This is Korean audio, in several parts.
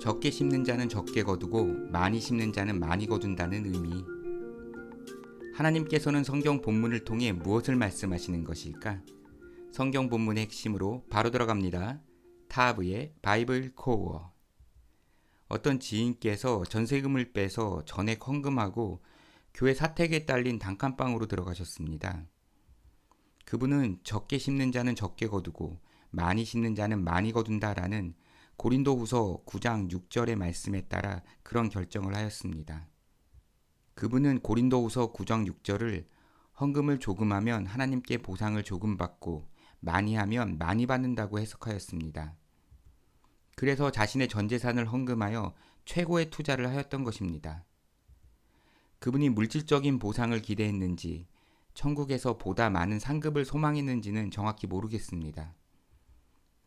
적게 심는 자는 적게 거두고 많이 심는 자는 많이 거둔다는 의미. 하나님께서는 성경 본문을 통해 무엇을 말씀하시는 것일까? 성경 본문의 핵심으로 바로 들어갑니다. 타브의 바이블 코어. 어떤 지인께서 전세금을 빼서 전액 헌금하고 교회 사택에 딸린 단칸방으로 들어가셨습니다. 그분은 적게 심는 자는 적게 거두고 많이 심는 자는 많이 거둔다라는 고린도후서 9장 6절의 말씀에 따라 그런 결정을 하였습니다. 그분은 고린도후서 9장 6절을 헌금을 조금 하면 하나님께 보상을 조금 받고 많이 하면 많이 받는다고 해석하였습니다. 그래서 자신의 전 재산을 헌금하여 최고의 투자를 하였던 것입니다. 그분이 물질적인 보상을 기대했는지 천국에서 보다 많은 상급을 소망했는지는 정확히 모르겠습니다.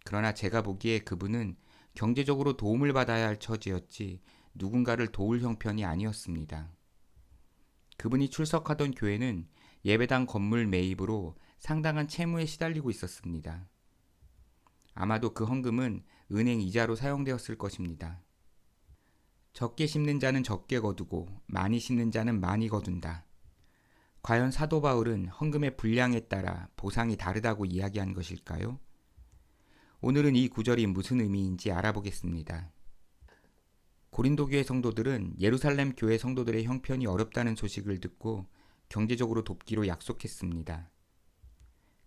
그러나 제가 보기에 그분은 경제적으로 도움을 받아야 할 처지였지 누군가를 도울 형편이 아니었습니다. 그분이 출석하던 교회는 예배당 건물 매입으로 상당한 채무에 시달리고 있었습니다. 아마도 그 헌금은 은행 이자로 사용되었을 것입니다. 적게 심는 자는 적게 거두고 많이 심는 자는 많이 거둔다. 과연 사도 바울은 헌금의 분량에 따라 보상이 다르다고 이야기한 것일까요? 오늘은 이 구절이 무슨 의미인지 알아보겠습니다. 고린도 교회 성도들은 예루살렘 교회 성도들의 형편이 어렵다는 소식을 듣고 경제적으로 돕기로 약속했습니다.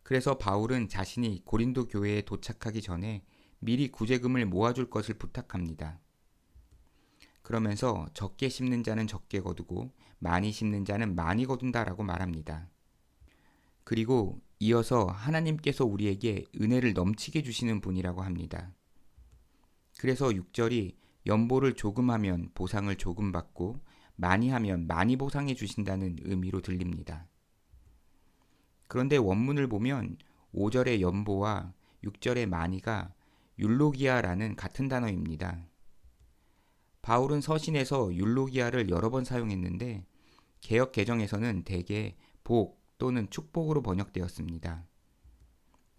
그래서 바울은 자신이 고린도 교회에 도착하기 전에 미리 구제금을 모아줄 것을 부탁합니다. 그러면서 적게 심는 자는 적게 거두고 많이 심는 자는 많이 거둔다라고 말합니다. 그리고 이어서 하나님께서 우리에게 은혜를 넘치게 주시는 분이라고 합니다. 그래서 6절이 연보를 조금 하면 보상을 조금 받고 많이 하면 많이 보상해 주신다는 의미로 들립니다. 그런데 원문을 보면 5절의 연보와 6절의 많이가 율로기아라는 같은 단어입니다. 바울은 서신에서 율로기아를 여러 번 사용했는데 개역 개정에서는 대개 복 또는 축복으로 번역되었습니다.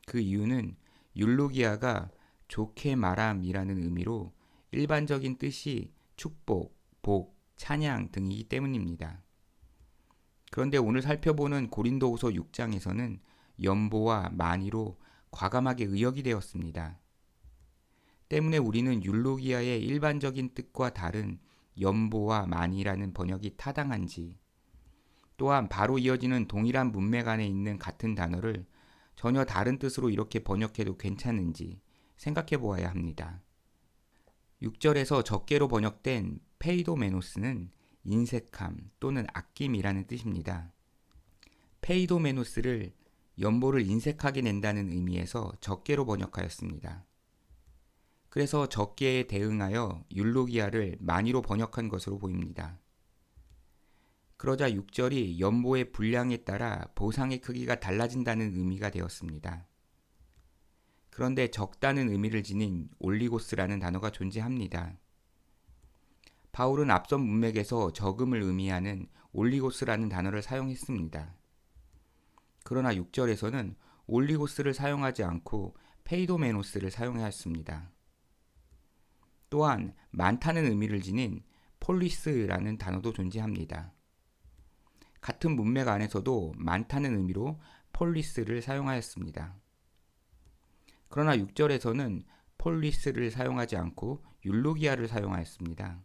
그 이유는 율로기아가 좋게 말함이라는 의미로 일반적인 뜻이 축복, 복, 찬양 등이기 때문입니다. 그런데 오늘 살펴보는 고린도후서 6장에서는 연보와 많이로 과감하게 의역이 되었습니다. 때문에 우리는 율로기아의 일반적인 뜻과 다른 연보와 많이라는 번역이 타당한지, 또한 바로 이어지는 동일한 문맥 안에 있는 같은 단어를 전혀 다른 뜻으로 이렇게 번역해도 괜찮은지 생각해 보아야 합니다. 6절에서 적게로 번역된 페이도메노스는 인색함 또는 아낌이라는 뜻입니다. 페이도메노스를 연보를 인색하게 낸다는 의미에서 적게로 번역하였습니다. 그래서 적게에 대응하여 율로기아를 많이로 번역한 것으로 보입니다. 그러자 6절이 연보의 분량에 따라 보상의 크기가 달라진다는 의미가 되었습니다. 그런데 적다는 의미를 지닌 올리고스라는 단어가 존재합니다. 바울은 앞선 문맥에서 적음을 의미하는 올리고스라는 단어를 사용했습니다. 그러나 6절에서는 올리고스를 사용하지 않고 페이도메노스를 사용하였습니다. 또한 많다는 의미를 지닌 폴리스라는 단어도 존재합니다. 같은 문맥 안에서도 많다는 의미로 폴리스를 사용하였습니다. 그러나 6절에서는 폴리스를 사용하지 않고 율로기아를 사용하였습니다.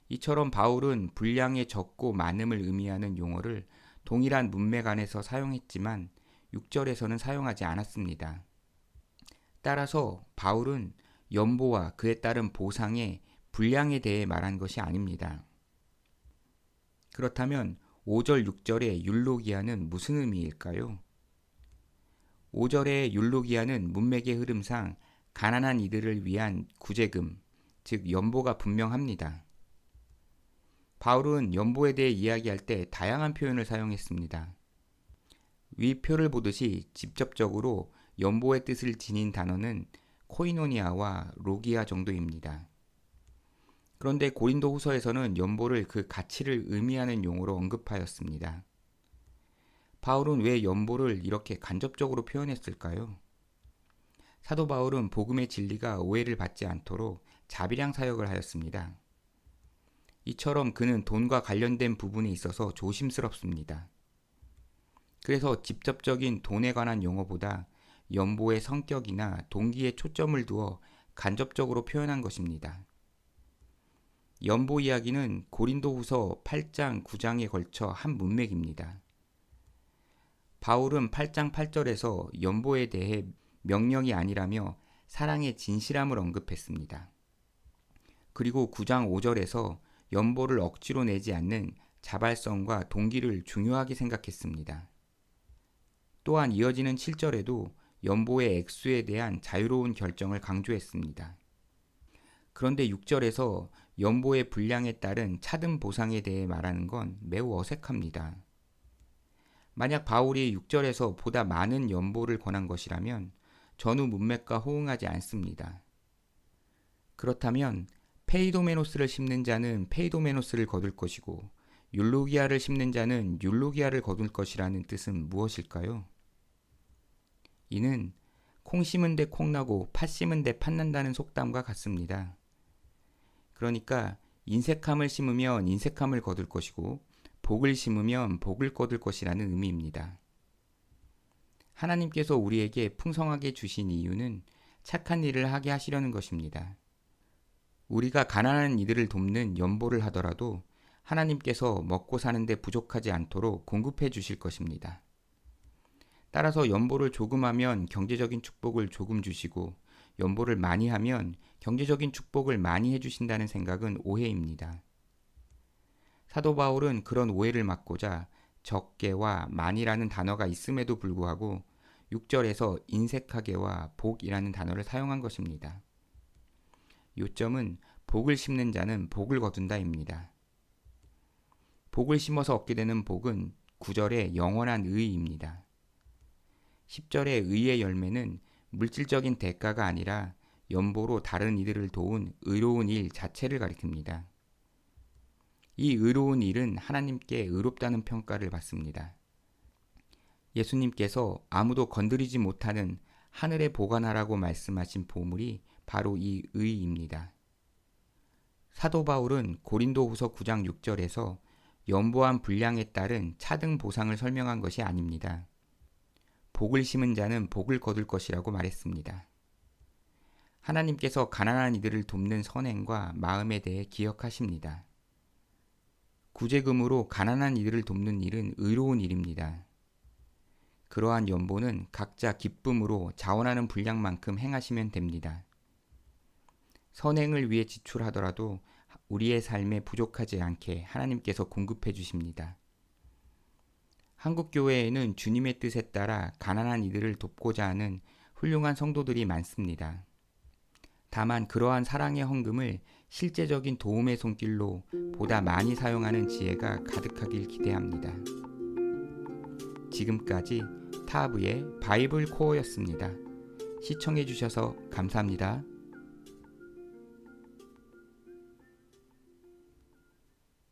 이처럼 바울은 분량의 적고 많음을 의미하는 용어를 동일한 문맥 안에서 사용했지만 6절에서는 사용하지 않았습니다. 따라서 바울은 연보와 그에 따른 보상의 분량에 대해 말한 것이 아닙니다. 그렇다면 5절, 6절의 율로기아는 무슨 의미일까요? 5절의 율로기아는 문맥의 흐름상 가난한 이들을 위한 구제금, 즉 연보가 분명합니다. 바울은 연보에 대해 이야기할 때 다양한 표현을 사용했습니다. 위 표를 보듯이 직접적으로 연보의 뜻을 지닌 단어는 코이노니아와 로기아 정도입니다. 그런데 고린도 후서에서는 연보를 그 가치를 의미하는 용어로 언급하였습니다. 바울은 왜 연보를 이렇게 간접적으로 표현했을까요? 사도 바울은 복음의 진리가 오해를 받지 않도록 자비량 사역을 하였습니다. 이처럼 그는 돈과 관련된 부분에 있어서 조심스럽습니다. 그래서 직접적인 돈에 관한 용어보다 연보의 성격이나 동기에 초점을 두어 간접적으로 표현한 것입니다. 연보 이야기는 고린도후서 8장, 9장에 걸쳐 한 문맥입니다. 바울은 8장 8절에서 연보에 대해 명령이 아니라며 사랑의 진실함을 언급했습니다. 그리고 9장 5절에서 연보를 억지로 내지 않는 자발성과 동기를 중요하게 생각했습니다. 또한 이어지는 7절에도 연보의 액수에 대한 자유로운 결정을 강조했습니다. 그런데 6절에서 연보의 분량에 따른 차등 보상에 대해 말하는 건 매우 어색합니다. 만약 바울이 6절에서 보다 많은 연보를 권한 것이라면 전후 문맥과 호응하지 않습니다. 그렇다면 페이도메노스를 심는 자는 페이도메노스를 거둘 것이고 율로기아를 심는 자는 율로기아를 거둘 것이라는 뜻은 무엇일까요? 이는 콩 심은 데 콩 나고 팥 심은 데 팥 난다는 속담과 같습니다. 그러니까 인색함을 심으면 인색함을 거둘 것이고 복을 심으면 복을 거둘 것이라는 의미입니다. 하나님께서 우리에게 풍성하게 주신 이유는 착한 일을 하게 하시려는 것입니다. 우리가 가난한 이들을 돕는 연보를 하더라도 하나님께서 먹고 사는데 부족하지 않도록 공급해 주실 것입니다. 따라서 연보를 조금 하면 경제적인 축복을 조금 주시고 연보를 많이 하면 경제적인 축복을 많이 해주신다는 생각은 오해입니다. 사도 바울은 그런 오해를 막고자 적게와 많이라는 단어가 있음에도 불구하고 6절에서 인색하게와 복이라는 단어를 사용한 것입니다. 요점은 복을 심는 자는 복을 거둔다입니다. 복을 심어서 얻게 되는 복은 9절의 영원한 의입니다. 10절의 의의 열매는 물질적인 대가가 아니라 연보로 다른 이들을 도운 의로운 일 자체를 가리킵니다. 이 의로운 일은 하나님께 의롭다는 평가를 받습니다. 예수님께서 아무도 건드리지 못하는 하늘에 보관하라고 말씀하신 보물이 바로 이 의입니다. 사도 바울은 고린도후서 9장 6절에서 연보한 분량에 따른 차등 보상을 설명한 것이 아닙니다. 복을 심은 자는 복을 거둘 것이라고 말했습니다. 하나님께서 가난한 이들을 돕는 선행과 마음에 대해 기억하십니다. 구제금으로 가난한 이들을 돕는 일은 의로운 일입니다. 그러한 연보는 각자 기쁨으로 자원하는 분량만큼 행하시면 됩니다. 선행을 위해 지출하더라도 우리의 삶에 부족하지 않게 하나님께서 공급해 주십니다. 한국교회에는 주님의 뜻에 따라 가난한 이들을 돕고자 하는 훌륭한 성도들이 많습니다. 다만 그러한 사랑의 헌금을 실제적인 도움의 손길로 보다 많이 사용하는 지혜가 가득하길 기대합니다. 지금까지 타브의 바이블 코어였습니다. 시청해 주셔서 감사합니다.